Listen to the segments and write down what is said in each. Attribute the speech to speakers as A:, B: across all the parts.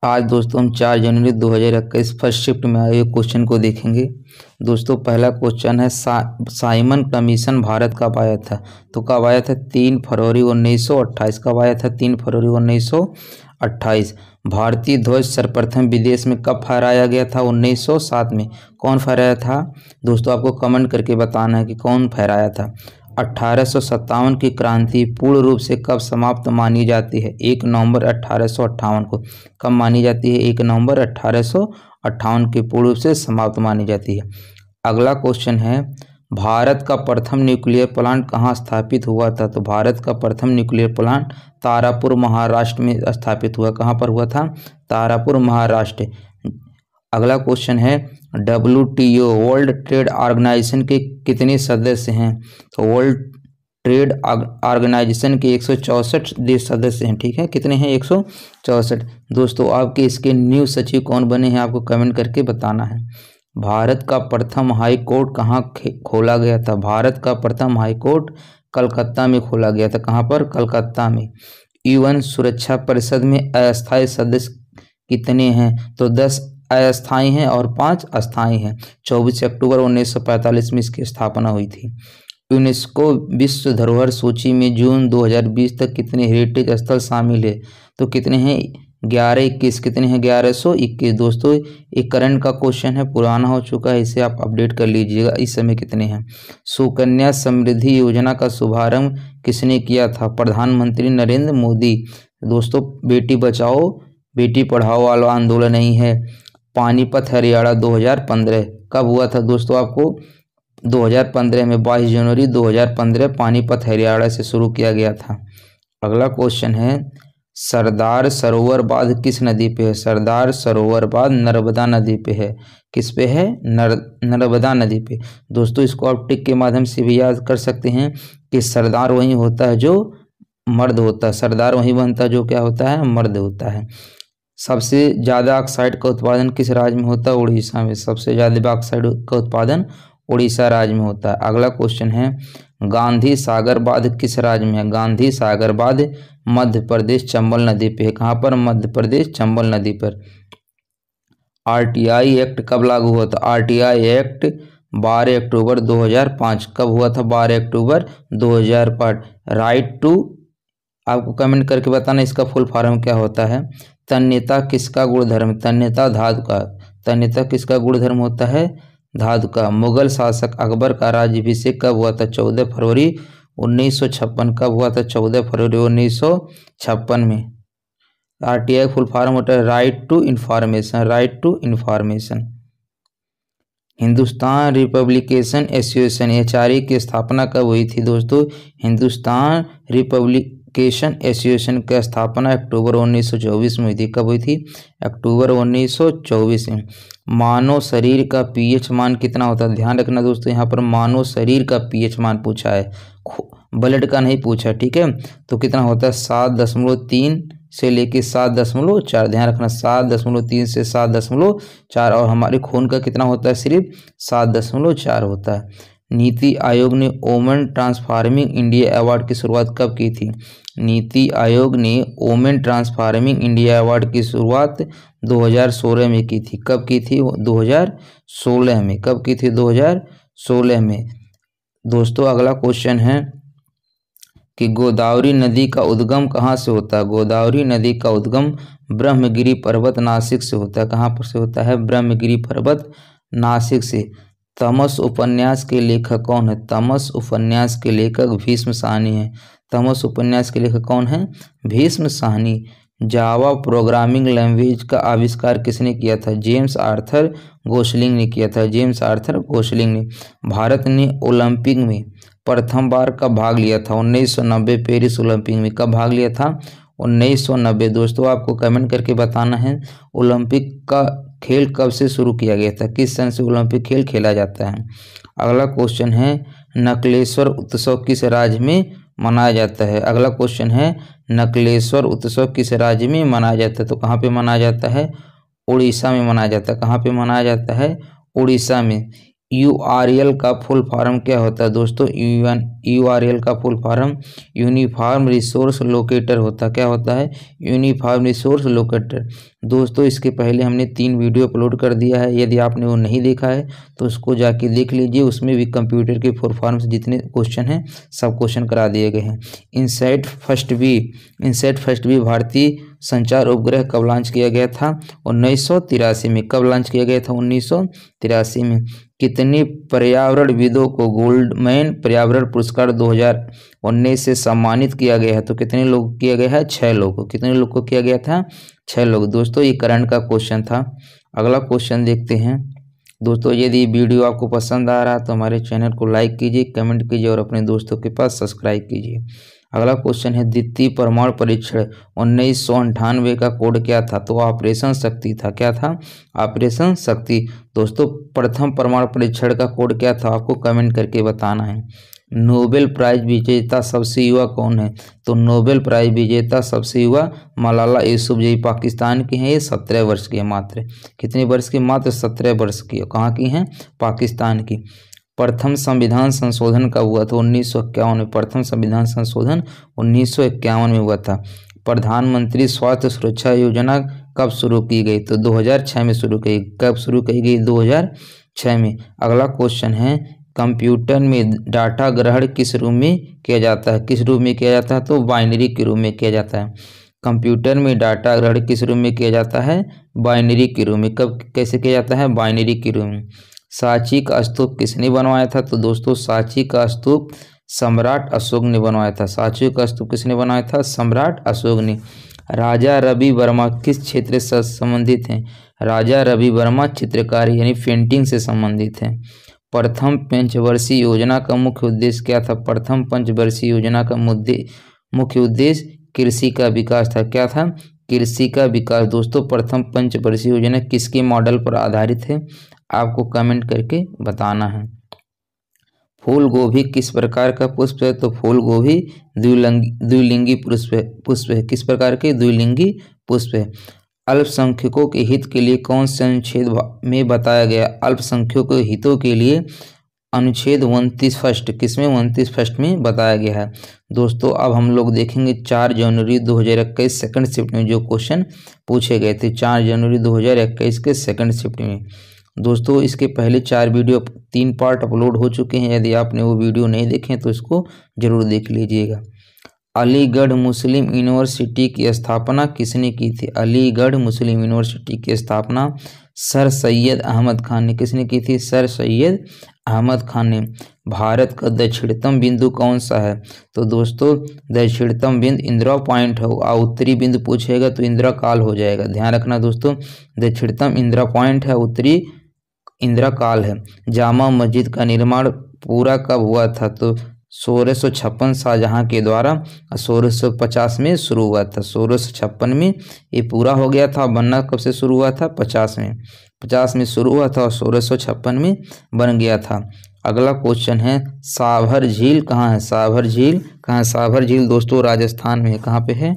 A: आज दोस्तों हम 4 जनवरी 2021 फर्स्ट शिफ्ट में आए क्वेश्चन को देखेंगे। दोस्तों पहला क्वेश्चन है साइमन कमीशन भारत कब आया था? तो कब आया था? 3 फरवरी 1928। कब आया था? 3 फरवरी 1928। भारतीय ध्वज सर्वप्रथम विदेश में कब फहराया गया था? 1907 में। कौन फहराया था? दोस्तों आपको कमेंट करके बताना है कि कौन फहराया था। 1857 की क्रांति पूर्ण रूप से कब समाप्त मानी जाती है? 1 नवंबर 1858 को। कब मानी जाती है? 1 नवंबर 1858 की पूर्ण रूप से समाप्त मानी जाती है। अगला क्वेश्चन है भारत का प्रथम न्यूक्लियर प्लांट कहाँ स्थापित हुआ था? तो भारत का प्रथम न्यूक्लियर प्लांट तारापुर महाराष्ट्र में स्थापित हुआ। कहाँ पर हुआ था? तारापुर महाराष्ट्र। अगला क्वेश्चन है WTO वर्ल्ड ट्रेड ऑर्गेनाइजेशन के कितने सदस्य हैं? तो वर्ल्ड ट्रेड ऑर्गेनाइजेशन के 164 देश सदस्य हैं। ठीक है, कितने हैं? 164। दोस्तों आपके इसके न्यू सचिव कौन बने हैं आपको कमेंट करके बताना है। भारत का प्रथम हाई कोर्ट कहाँ खोला गया था? भारत का प्रथम हाई कोर्ट कलकत्ता में खोला गया था। कहाँ पर? कलकत्ता में। UN सुरक्षा परिषद में अस्थायी सदस्य कितने हैं? तो 10 अस्थायी हैं और 5 अस्थायी हैं। 24 अक्टूबर 1945 में इसकी स्थापना हुई थी। यूनेस्को विश्व धरोहर सूची में जून 2020 तक कितने हेरिटेज स्थल शामिल है? तो कितने हैं? 1121। कितने हैं? 1121। दोस्तों एक करंट का क्वेश्चन है, पुराना हो चुका है, इसे आप अपडेट कर लीजिएगा। इस समय कितने हैं? सुकन्या समृद्धि योजना का शुभारंभ किसने किया था? प्रधानमंत्री नरेंद्र मोदी। दोस्तों बेटी बचाओ बेटी पढ़ाओ वाला आंदोलन नहीं है। पानीपत हरियाणा 2015 कब हुआ था? दोस्तों आपको 2015 में 22 जनवरी 2015 पानीपत हरियाणा से शुरू किया गया था। अगला क्वेश्चन है सरदार सरोवर बांध किस नदी पे है? सरदार सरोवर बांध नर्मदा नदी पे है। किस पे है? नर्मदा नदी पे। दोस्तों इसको आप टिक के माध्यम से भी याद कर सकते हैं कि सरदार वही होता है जो मर्द होता है। सरदार वही बनता है जो क्या होता है? मर्द होता है। सबसे ज़्यादा ऑक्साइड का उत्पादन किस राज्य में होता है? उड़ीसा में। सबसे ज़्यादा ऑक्साइड का उत्पादन उड़ीसा राज्य में होता है। अगला क्वेश्चन है गांधी सागर बांध किस राज्य में है? गांधी सागर बांध मध्य प्रदेश चंबल नदी पे है। कहाँ पर? मध्य प्रदेश चंबल नदी पर। RTI एक्ट कब लागू हुआ था? RTI एक्ट 12 अक्टूबर 2005। कब हुआ था? 12 अक्टूबर 2005। राइट टू, आपको कमेंट करके बताना इसका फुल फॉर्म क्या होता है। तन्यता किसका गुणधर्म? तन्यता धातु का। तन्यता किसका गुणधर्म होता है? धातु का। मुगल शासक अकबर का राज्याभिषेक कब हुआ था? 14 फरवरी 1956। कब हुआ था? 14 फरवरी 1956 में। RTI फुल फॉर्म होता है right to information. Right to information. Hindustan Republican Association HRA की स्थापना कब हुई थी? दोस्तों हिंदुस्तान रिपब्लिकेशन एसोसिएशन की स्थापना अक्टूबर 1924 में हुई थी। कब हुई थी? अक्टूबर 1924 में। मानव शरीर का pH मान कितना होता है? ध्यान रखना दोस्तों, यहाँ पर मानव शरीर का pH मान पूछा है, ब्लड का नहीं पूछा। ठीक है, तो कितना होता है? 7.3 से लेके 7.4। ध्यान रखना 7.3 से 7.4। और हमारे खून का कितना होता है? सिर्फ 7.4 होता है। नीति आयोग ने वोमेन ट्रांसफॉर्मिंग इंडिया अवार्ड की शुरुआत कब की थी? नीति आयोग ने वोमेन ट्रांसफॉर्मिंग इंडिया अवार्ड की शुरुआत 2016 में की थी। कब की थी? 2016 में। कब की थी? 2016 में। दोस्तों अगला क्वेश्चन है कि गोदावरी नदी का उद्गम कहाँ से होता है? गोदावरी नदी का उद्गम ब्रह्मगिरी पर्वत नासिक से होता है। कहाँ पर से होता है? ब्रह्मगिरी पर्वत नासिक से। तमस उपन्यास के लेखक कौन है? तमस उपन्यास के लेखक भीष्म साहनी है। तमस उपन्यास के लेखक कौन है? Bhishma Sahni. Java programming language का आविष्कार किसने किया था? जेम्स आर्थर गोसलिंग ने किया था। जेम्स आर्थर गोसलिंग ने। भारत ने ओलंपिक में प्रथम बार कब भाग लिया था? 1990 पेरिस ओलंपिक में। कब भाग लिया था? 1990। दोस्तों आपको कमेंट करके बताना है ओलंपिक का खेल कब से शुरू किया गया था? किस सन से ओलंपिक खेल खेला जाता है? अगला क्वेश्चन है नकलेश्वर उत्सव किस राज्य में मनाया जाता है? अगला क्वेश्चन है नकलेश्वर उत्सव किस राज्य में मनाया जाता है? तो कहाँ पे मनाया जाता है? उड़ीसा में मनाया जाता है। कहाँ पे मनाया जाता है? उड़ीसा में। URL का फुल फॉर्म क्या होता है दोस्तों? URL का full form uniform resource locator होता है। क्या होता है? Uniform resource locator. दोस्तों इसके पहले हमने 3 वीडियो अपलोड कर दिया है, यदि आपने वो नहीं देखा है तो उसको जाके देख लीजिए। उसमें भी कंप्यूटर के फुल फॉर्म से जितने क्वेश्चन हैं सब क्वेश्चन करा दिए गए हैं। इनसैट फर्स्ट बी भारतीय संचार उपग्रह कब लॉन्च किया गया था? 1983 में। कब लॉन्च किया गया था? 1983 में। कितने पर्यावरणविदों को गोल्डमैन पर्यावरण पुरस्कार 2019 से सम्मानित किया गया है? तो कितने लोग को किया गया है? 6 लोग को। कितने लोग को किया गया था? 6 लोग। दोस्तों ये करंट का क्वेश्चन था। अगला क्वेश्चन देखते हैं। दोस्तों यदि वीडियो आपको पसंद आ रहा है तो हमारे चैनल को लाइक कीजिए, कमेंट कीजिए और अपने दोस्तों के पास सब्सक्राइब कीजिए। अगला क्वेश्चन है द्वितीय परमाणु परीक्षण 1998 का कोड क्या था? तो ऑपरेशन शक्ति था। क्या था? ऑपरेशन शक्ति। दोस्तों प्रथम परमाणु परीक्षण का कोड क्या था? आपको कमेंट करके बताना है। नोबेल प्राइज विजेता सबसे युवा कौन है? तो नोबेल प्राइज विजेता सबसे युवा मलाला यूसुफजई पाकिस्तान की हैं। ये 17 वर्ष की है मात्र। कितने वर्ष की? मात्र 17 वर्ष की। कहाँ की हैं? पाकिस्तान की। प्रथम संविधान संशोधन कब हुआ था? 1951 में। प्रथम संविधान संशोधन 1951 में हुआ था। प्रधानमंत्री स्वास्थ्य सुरक्षा योजना कब शुरू की गई? तो 2006 में शुरू की। कब शुरू की गई? 2006 में। अगला क्वेश्चन है कंप्यूटर में डाटा ग्रहण किस रूप में किया जाता है? किस रूप में किया जाता है? तो बाइनरी के रूप में किया जाता है। कंप्यूटर में डाटा ग्रहण किस रूप में किया जाता है? बाइनरी के रूप में। कब कैसे किया जाता है? बाइनरी के रूप में। सांची का स्तूप किसने बनवाया था? तो दोस्तों सांची का स्तूप सम्राट अशोक ने बनवाया था। सांची का स्तूप किसने बनवाया था? सम्राट अशोक ने। राजा रवि वर्मा किस क्षेत्र से संबंधित हैं? राजा रवि वर्मा चित्रकारी यानी पेंटिंग से संबंधित हैं। प्रथम पंचवर्षीय योजना का मुख्य उद्देश्य क्या था? प्रथम पंचवर्षीय योजना का मुख्य उद्देश्य कृषि का विकास था। क्या था? कृषि का विकास। दोस्तों प्रथम पंचवर्षीय योजना किसके मॉडल पर आधारित है? आपको कमेंट करके बताना है। फूल गोभी किस प्रकार का पुष्प है? तो फूल गोभी द्विलिंगी पुष्प है। किस प्रकार के? द्विलिंगी पुष्प है। अल्पसंख्यकों के हित के लिए कौन से अनुच्छेद में बताया गया? अल्पसंख्यकों के हितों के लिए अनुच्छेद 29 फर्स्ट किसमें? 29 फर्स्ट में बताया गया है। दोस्तों अब हम लोग देखेंगे 4 जनवरी 2021 सेकंड शिफ्ट में जो क्वेश्चन पूछे गए थे। 4 जनवरी 2021 के सेकंड शिफ्ट में। दोस्तों इसके पहले 4 वीडियो 3 पार्ट अपलोड हो चुके हैं। यदि आपने वो वीडियो नहीं देखे तो इसको जरूर देख लीजिएगा। अलीगढ़ मुस्लिम यूनिवर्सिटी की स्थापना किसने की थी? अलीगढ़ मुस्लिम यूनिवर्सिटी की स्थापना सर सैयद अहमद खान ने। किसने की थी? सर सैयद अहमद खान ने। भारत का दक्षिणतम बिंदु कौन सा है? तो दोस्तों दक्षिणतम बिंदु इंदिरा पॉइंट है। उत्तरी बिंदु पूछेगा तो इंदिरा काल हो जाएगा। ध्यान रखना दोस्तों, दक्षिणतम इंदिरा पॉइंट है, उत्तरी इंदिरा काल है। जामा मस्जिद का निर्माण पूरा कब हुआ था? तो 1656 शाहजहां के द्वारा 1650 में शुरू हुआ था। 1656 में ये पूरा हो गया था। बनना कब से शुरू हुआ था? 50 में। 50 में शुरू हुआ था और 1656 में बन गया था। अगला क्वेश्चन है साभर झील कहाँ है? साभर झील कहाँ है? साभर झील दोस्तों राजस्थान में है। कहाँ पे है?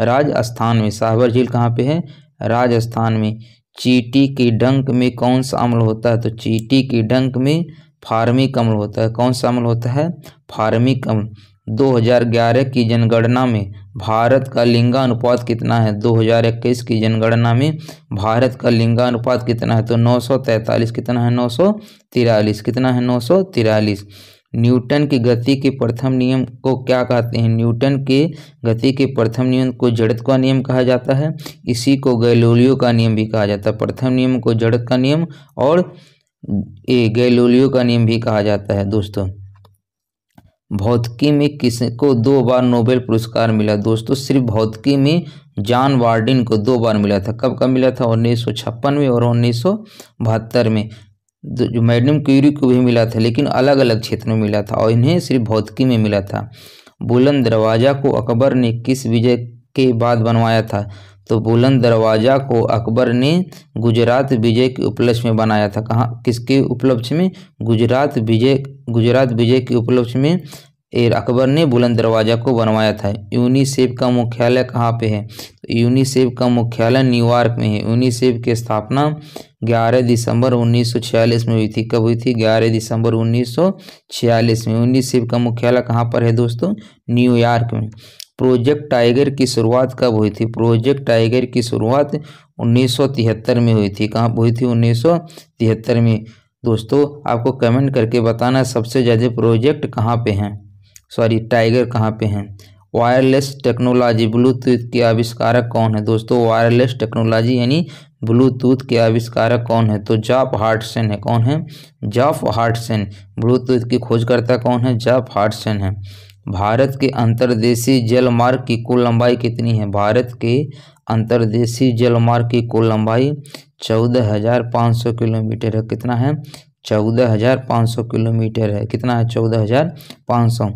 A: राजस्थान में। साभर झील कहाँ पे है? राजस्थान में। चींटी के डंक में कौन सा अम्ल होता है? तो चींटी के डंक में फार्मिक अम्ल होता है। कौन सा अम्ल होता है? फार्मिक अम्ल। 2011 की जनगणना में भारत का लिंगानुपात कितना है? 2021 की जनगणना में भारत का लिंगानुपात कितना है? तो 943। कितना है? 943। कितना है? 943। न्यूटन की गति के प्रथम नियम को क्या कहते हैं? न्यूटन के गति के प्रथम नियम को जड़त्व का नियम कहा जाता है। इसी को गैलीलियो का नियम भी कहा जाता है। प्रथम नियम को जड़त्व का नियम और गैलीलियो का नियम भी कहा जाता है। दोस्तों भौतिकी में किसको 2 बार नोबेल पुरस्कार मिला? दोस्तों सिर्फ भौतिकी में जॉन वार्डिन को 2 बार मिला था। कब कब मिला था? 1956 में और 1972 में। जो मैडम क्यूरी को भी मिला था लेकिन अलग अलग क्षेत्र में मिला था और इन्हें सिर्फ भौतिकी में मिला था। बुलंद दरवाजा को अकबर ने किस विजय के बाद बनवाया था? तो बुलंद दरवाजा को अकबर ने गुजरात विजय के उपलक्ष्य में बनाया था। कहाँ? किसके उपलक्ष्य में? गुजरात विजय के उपलक्ष्य में अकबर ने बुलंद दरवाजा को बनवाया था। यूनिसेफ का मुख्यालय कहाँ पे है? तो यूनिसेफ का मुख्यालय न्यूयॉर्क में है। यूनिसेफ की स्थापना 11 दिसंबर 1946 में हुई थी। कब हुई थी? 11 दिसंबर 1946 में। यूनिसेफ का मुख्यालय कहाँ पर है दोस्तों? न्यूयॉर्क में। प्रोजेक्ट टाइगर की शुरुआत कब हुई थी? प्रोजेक्ट टाइगर की शुरुआत 1973 में हुई थी। कहाँ हुई थी? 1973 में। दोस्तों आपको कमेंट करके बताना सबसे ज़्यादा प्रोजेक्ट कहाँ पे हैं, सॉरी टाइगर कहाँ पे हैं। वायरलेस टेक्नोलॉजी ब्लूटूथ के आविष्कारक कौन है? दोस्तों वायरलेस टेक्नोलॉजी यानी ब्लूटूथ के आविष्कारक कौन है? तो जॉफ हार्टसन है। कौन है? जॉफ हार्टसन। ब्लूटूथ की खोजकर्ता कौन है? जॉफ हार्टसन है। भारत के अंतर्देशीय जलमार्ग की कुल लंबाई कितनी है? भारत के अंतर्देशीय जलमार्ग की कुल लंबाई 14,500 किलोमीटर है। कितना है? 14,500 किलोमीटर है। कितना है? 14,500।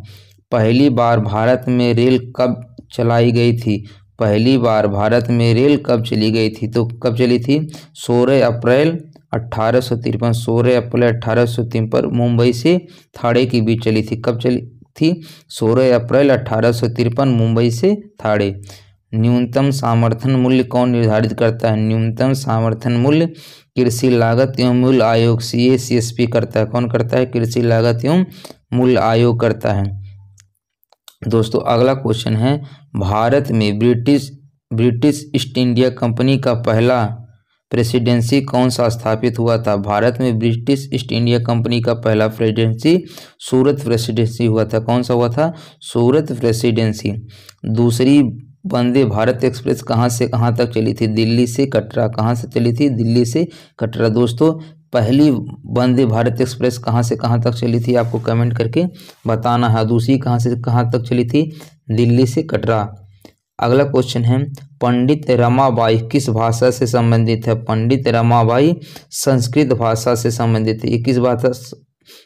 A: पहली बार भारत में रेल कब चलाई गई थी? पहली बार भारत में रेल कब चली गई थी? तो कब चली थी? 16 अप्रैल 1853। 16 अप्रैल 1853 पर मुंबई से थाणे के बीच चली थी। कब चली थी? 16 अप्रैल 1853 मुंबई से थाणे। न्यूनतम समर्थन मूल्य कौन निर्धारित करता है? न्यूनतम समर्थन मूल्य कृषि लागत एवं मूल्य आयोग CACSP करता है। कौन करता है? कृषि लागत एवं मूल्य आयोग करता है। दोस्तों अगला क्वेश्चन है, भारत में ब्रिटिश ईस्ट इंडिया कंपनी का पहला प्रेसिडेंसी कौन सा स्थापित हुआ था? भारत में ब्रिटिश ईस्ट इंडिया कंपनी का पहला प्रेसिडेंसी सूरत प्रेसिडेंसी हुआ था। कौन सा हुआ था? सूरत प्रेसिडेंसी। दूसरी वंदे भारत एक्सप्रेस कहाँ से कहाँ तक चली थी? दिल्ली से कटरा। कहाँ से चली थी? दिल्ली से कटरा। दोस्तों पहली वंदे भारत एक्सप्रेस कहाँ से कहाँ तक चली थी? आपको कमेंट करके बताना है। दूसरी कहाँ से कहाँ तक चली थी? दिल्ली से कटरा। अगला क्वेश्चन है, पंडित रमाबाई किस भाषा से संबंधित है? पंडित रमाबाई संस्कृत भाषा से संबंधित है। ये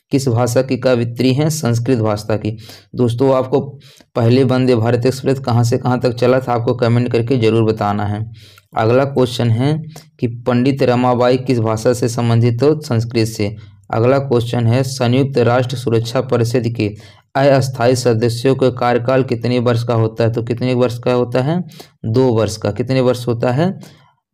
A: किस भाषा की कवयित्री हैं? संस्कृत भाषा की। दोस्तों आपको पहले वंदे भारत एक्सप्रेस कहाँ से कहाँ तक चला था? आपको कमेंट करके जरूर बताना है। अगला क्वेश्चन है कि पंडित रमाबाई किस भाषा से संबंधित हो? संस्कृत से। अगला क्वेश्चन है, संयुक्त राष्ट्र सुरक्षा परिषद के अस्थायी सदस्यों का कार्यकाल कितने वर्ष का होता है? तो कितने वर्ष का होता है? 2 वर्ष का। कितने वर्ष होता है?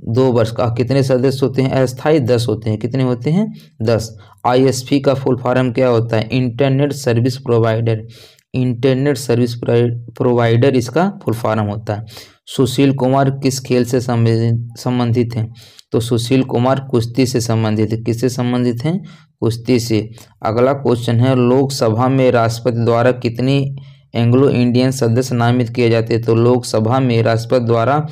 A: 2 वर्ष का। कितने सदस्य होते हैं? अस्थायी 10 होते हैं। कितने होते हैं? 10। ISP का फुल फॉर्म क्या होता है? Internet service provider. Internet service provider इसका फुल फॉर्म होता है। सुशील कुमार किस खेल से संबंधित हैं? तो सुशील कुमार कुश्ती से संबंधित है। किससे संबंधित हैं? कुश्ती से। अगला क्वेश्चन है, लोकसभा में राष्ट्रपति द्वारा कितने एंग्लो इंडियन सदस्य नामित किए जाते हैं? तो लोकसभा में राष्ट्रपति द्वारा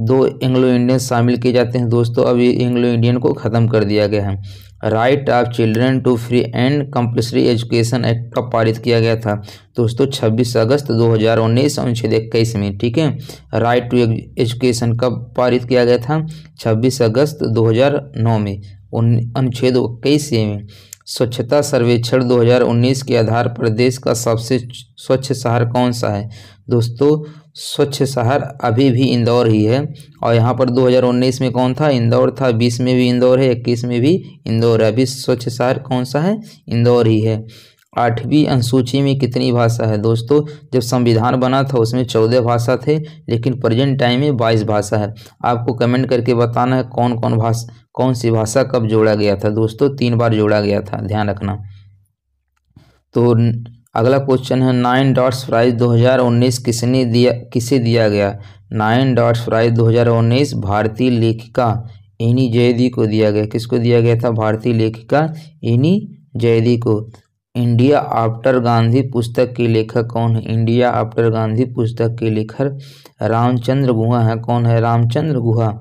A: 2 एंग्लो इंडियन शामिल किए जाते हैं। दोस्तों अब ये एंग्लो इंडियन को ख़त्म कर दिया गया है। Right of children to free and compulsory education act कब पारित किया गया था? दोस्तों 26 अगस्त 2019 अनुच्छेद 21 में। ठीक है, राइट टू एजुकेशन कब पारित किया गया था? 26 अगस्त 2009 में अनुच्छेद 21 में। स्वच्छता सर्वेक्षण 2019 के आधार पर देश का सबसे स्वच्छ शहर कौन सा है? दोस्तों स्वच्छ शहर अभी भी इंदौर ही है। और यहाँ पर 2019 में कौन था? इंदौर था। 20 में भी इंदौर है, 21 में भी इंदौर है। अभी स्वच्छ शहर कौन सा है? इंदौर ही है। 8वीं अनुसूची में कितनी भाषा है? दोस्तों जब संविधान बना था उसमें 14 भाषा थे, लेकिन प्रेजेंट टाइम में 22 भाषा है। आपको कमेंट करके बताना है कौन सी भाषा कब जोड़ा गया था। दोस्तों 3 बार जोड़ा गया था, ध्यान रखना। तो अगला क्वेश्चन है, 9 डॉट्स प्राइज 2019 किसे दिया गया? 9 डॉट्स प्राइज 2019 भारतीय लेखिका एनी जयदी को दिया गया। किसको दिया गया था? भारतीय लेखिका एनी जयदी को। इंडिया आफ्टर गांधी पुस्तक के लेखक कौन है? इंडिया आफ्टर गांधी पुस्तक के लेखक रामचंद्र गुहा है। कौन है? रामचंद्र गुहा।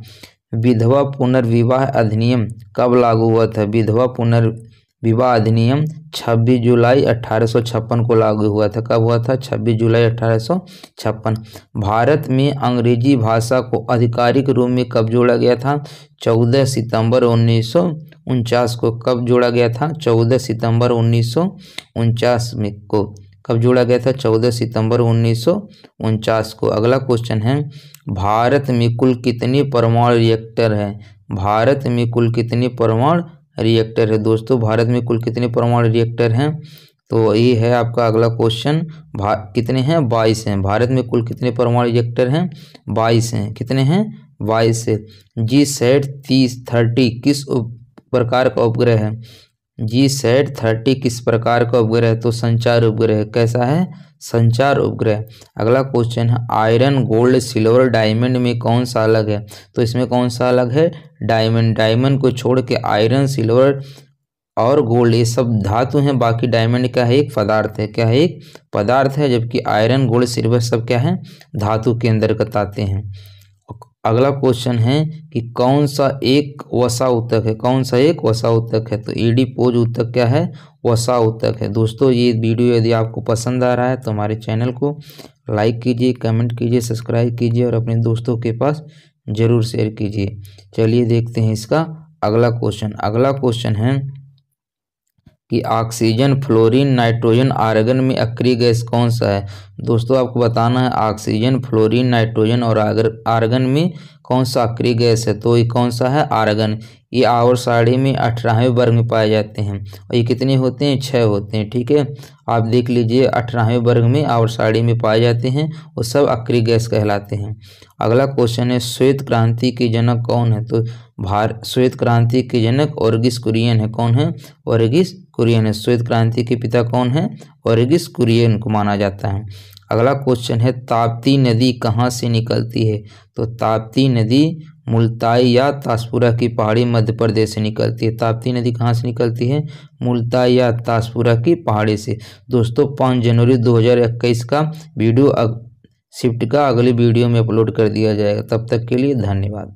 A: विधवा पुनर्विवाह अधिनियम कब लागू हुआ था? विधवा पुनर्विवाह अधिनियम 26 जुलाई 1856 को लागू हुआ था। कब हुआ था? 26 जुलाई 1856। भारत में अंग्रेजी भाषा को आधिकारिक रूप में कब जोड़ा गया था? 14 सितंबर 1949 को। कब जोड़ा गया था? 14 सितंबर 1949 में को कब जोड़ा गया था? 14 सितंबर 1949 को। अगला क्वेश्चन है, भारत में कुल कितने परमाणु रिएक्टर हैं? भारत में कुल कितने परमाणु रिएक्टर है? दोस्तों भारत में कुल कितने परमाणु रिएक्टर हैं? तो ये है आपका अगला क्वेश्चन। कितने हैं? 22 हैं। भारत में कुल कितने परमाणु रिएक्टर हैं? 22 हैं। कितने हैं? 22 है। GSAT 30 किस प्रकार का उपग्रह है? GSAT 30 किस प्रकार का उपग्रह है? तो संचार उपग्रह। कैसा है? संचार उपग्रह। अगला क्वेश्चन है आयरन, गोल्ड, सिल्वर, डायमंड में कौन सा अलग है? तो इसमें कौन सा अलग है? डायमंड। डायमंड को छोड़ के आयरन, सिल्वर और गोल्ड ये सब धातु हैं, बाकी डायमंड क्या है? एक पदार्थ है। क्या है? एक पदार्थ है, जबकि आयरन, गोल्ड, सिल्वर सब क्या है? धातु के अंतर्गत आते हैं। अगला क्वेश्चन है कि कौन सा एक वसा ऊतक है? कौन सा एक वसा ऊतक है? तो एडिपोज ऊतक क्या है? वसा ऊतक है। दोस्तों ये वीडियो यदि आपको पसंद आ रहा है तो हमारे चैनल को लाइक कीजिए, कमेंट कीजिए, सब्सक्राइब कीजिए और अपने दोस्तों के पास जरूर शेयर कीजिए। चलिए देखते हैं इसका अगला क्वेश्चन। अगला क्वेश्चन है कि ऑक्सीजन, फ्लोरीन, नाइट्रोजन, आर्गन में अक्रिय गैस कौन सा है? दोस्तों आपको बताना है ऑक्सीजन, फ्लोरीन, नाइट्रोजन और आर्गन में कौन सा अक्रिय गैस है? तो ये कौन सा है? आर्गन। ये आवर्त सारणी में 18वें वर्ग में पाए जाते हैं और ये कितने होते हैं? 6 होते हैं। ठीक है, आप देख लीजिए 18वें वर्ग में आवर्त सारणी में पाए जाते हैं और सब अक्रिय गैस कहलाते हैं। अगला क्वेश्चन है श्वेत क्रांति के जनक कौन है? तो श्वेत क्रांति के जनक ओरिगस कुरियन है। कौन है? ओरिगस कुरियन है। श्वेत क्रांति के पिता कौन है? ओरिगस कुरियन को माना जाता है। अगला क्वेश्चन है ताप्ती नदी कहाँ से निकलती है? तो ताप्ती नदी मुल्ताई या तासपुरा की पहाड़ी मध्य प्रदेश से निकलती है। ताप्ती नदी कहाँ से निकलती है? मुल्ताई या तासपुरा की पहाड़ी से। दोस्तों 5 जनवरी 2021 का वीडियो शिफ्ट का अगली वीडियो में अपलोड कर दिया जाएगा। तब तक के लिए धन्यवाद।